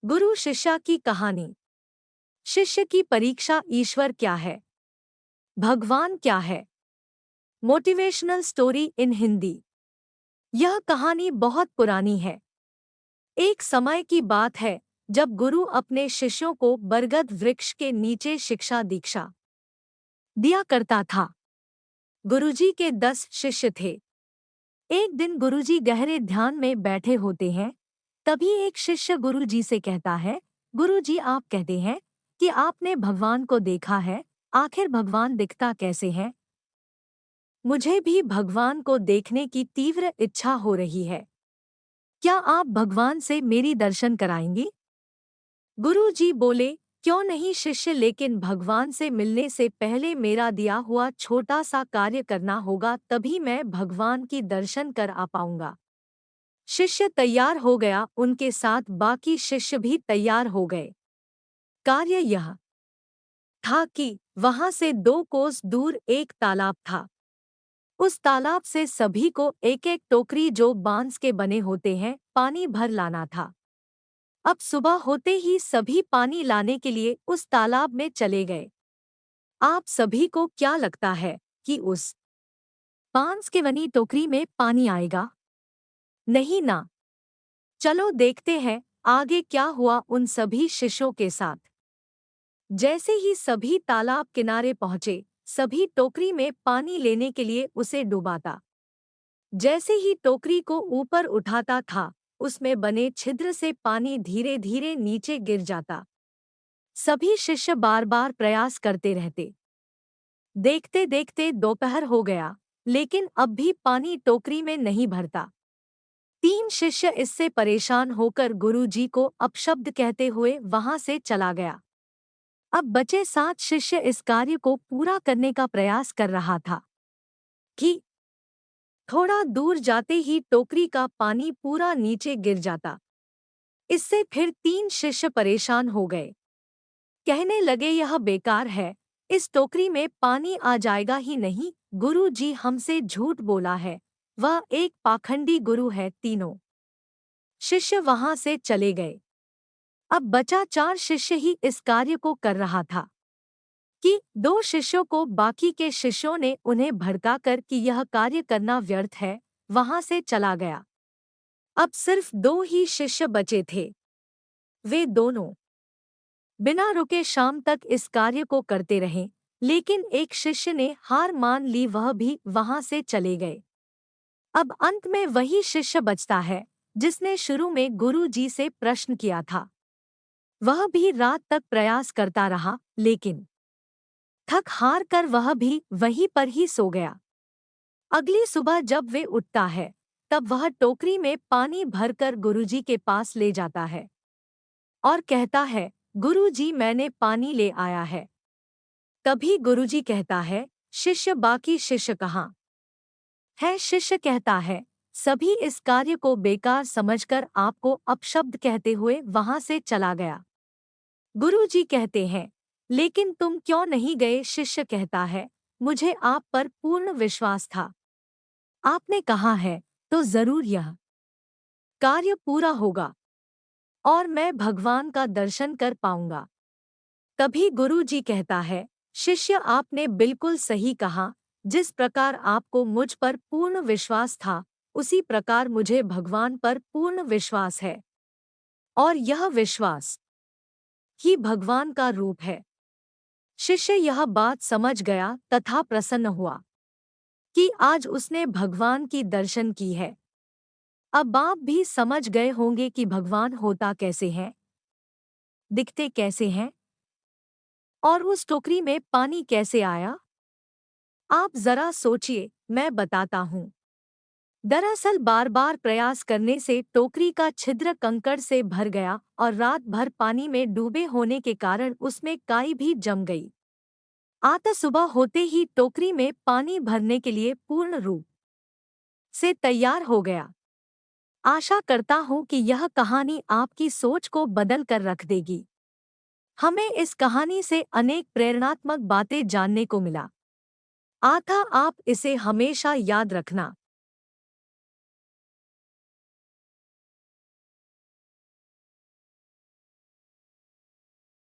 गुरु शिष्य की कहानी। शिष्य की परीक्षा। ईश्वर क्या है? भगवान क्या है? Motivational story in Hindi. यह कहानी बहुत पुरानी है। एक समय की बात है जब गुरु अपने शिष्यों को बरगद वृक्ष के नीचे शिक्षा दीक्षा दिया करता था। गुरुजी के 10 शिष्य थे। एक दिन गुरुजी गहरे ध्यान में बैठे होते हैं। तभी एक शिष्य गुरुजी से कहता है, गुरुजी, आप कहते हैं कि आपने भगवान को देखा है। आखिर भगवान दिखता कैसे है? मुझे भी भगवान को देखने की तीव्र इच्छा हो रही है। क्या आप भगवान से मेरी दर्शन कराएंगी? गुरुजी बोले, क्यों नहीं शिष्य, लेकिन भगवान से मिलने से पहले मेरा दिया हुआ छोटा सा कार्य करना होगा, तभी मैं भगवान की दर्शन कर आ पाऊंगा। शिष्य तैयार हो गया, उनके साथ बाकी शिष्य भी तैयार हो गए। कार्य यह था कि वहां से 2 कोस दूर एक तालाब था। उस तालाब से सभी को एक एक टोकरी, जो बांस के बने होते हैं, पानी भर लाना था। अब सुबह होते ही सभी पानी लाने के लिए उस तालाब में चले गए। आप सभी को क्या लगता है कि उस बांस के बनी टोकरी में पानी आएगा? नहीं ना। चलो देखते हैं आगे क्या हुआ उन सभी शिष्यों के साथ। जैसे ही सभी तालाब किनारे पहुंचे, सभी टोकरी में पानी लेने के लिए उसे डुबाता। जैसे ही टोकरी को ऊपर उठाता था, उसमें बने छिद्र से पानी धीरे धीरे नीचे गिर जाता। सभी शिष्य बार बार प्रयास करते रहते। देखते देखते दोपहर हो गया, लेकिन अब भी पानी टोकरी में नहीं भरता। 3 शिष्य इससे परेशान होकर गुरुजी को अपशब्द कहते हुए वहां से चला गया। अब बचे 7 शिष्य इस कार्य को पूरा करने का प्रयास कर रहा था कि थोड़ा दूर जाते ही टोकरी का पानी पूरा नीचे गिर जाता। इससे फिर 3 शिष्य परेशान हो गए। कहने लगे, यह बेकार है, इस टोकरी में पानी आ जाएगा ही नहीं। गुरु जी हमसे झूठ बोला है, वह एक पाखंडी गुरु है। तीनों शिष्य वहां से चले गए। अब बचा 4 शिष्य ही इस कार्य को कर रहा था कि 2 शिष्यों को बाकी के शिष्यों ने उन्हें भड़काकर कि यह कार्य करना व्यर्थ है, वहां से चला गया। अब सिर्फ 2 ही शिष्य बचे थे। वे दोनों बिना रुके शाम तक इस कार्य को करते रहे, लेकिन एक शिष्य ने हार मान ली, वह भी वहां से चले गए। अब अंत में वही शिष्य बचता है जिसने शुरू में गुरु जी से प्रश्न किया था। वह भी रात तक प्रयास करता रहा, लेकिन थक हार कर वह भी वहीं पर ही सो गया। अगली सुबह जब वे उठता है, तब वह टोकरी में पानी भरकर गुरुजी के पास ले जाता है और कहता है, गुरुजी मैंने पानी ले आया है। तभी गुरुजी कहता है, शिष्य, बाकी शिष्य कहाँ है? शिष्य कहता है, सभी इस कार्य को बेकार समझकर आपको अपशब्द कहते हुए वहां से चला गया। गुरुजी कहते हैं, लेकिन तुम क्यों नहीं गए? शिष्य कहता है, मुझे आप पर पूर्ण विश्वास था। आपने कहा है तो जरूर यह कार्य पूरा होगा और मैं भगवान का दर्शन कर पाऊंगा। तभी गुरु जी कहता है, शिष्य, आपने बिल्कुल सही कहा। जिस प्रकार आपको मुझ पर पूर्ण विश्वास था, उसी प्रकार मुझे भगवान पर पूर्ण विश्वास है, और यह विश्वास ही भगवान का रूप है। शिष्य यह बात समझ गया तथा प्रसन्न हुआ कि आज उसने भगवान की दर्शन की है। अब आप भी समझ गए होंगे कि भगवान होता कैसे है, दिखते कैसे हैं, और उस टोकरी में पानी कैसे आया। आप जरा सोचिए, मैं बताता हूँ। दरअसल बार बार प्रयास करने से टोकरी का छिद्र कंकड़ से भर गया और रात भर पानी में डूबे होने के कारण उसमें काई भी जम गई। आता सुबह होते ही टोकरी में पानी भरने के लिए पूर्ण रूप से तैयार हो गया। आशा करता हूँ कि यह कहानी आपकी सोच को बदल कर रख देगी। हमें इस कहानी से अनेक प्रेरणात्मक बातें जानने को मिला। आता आप इसे हमेशा याद रखना।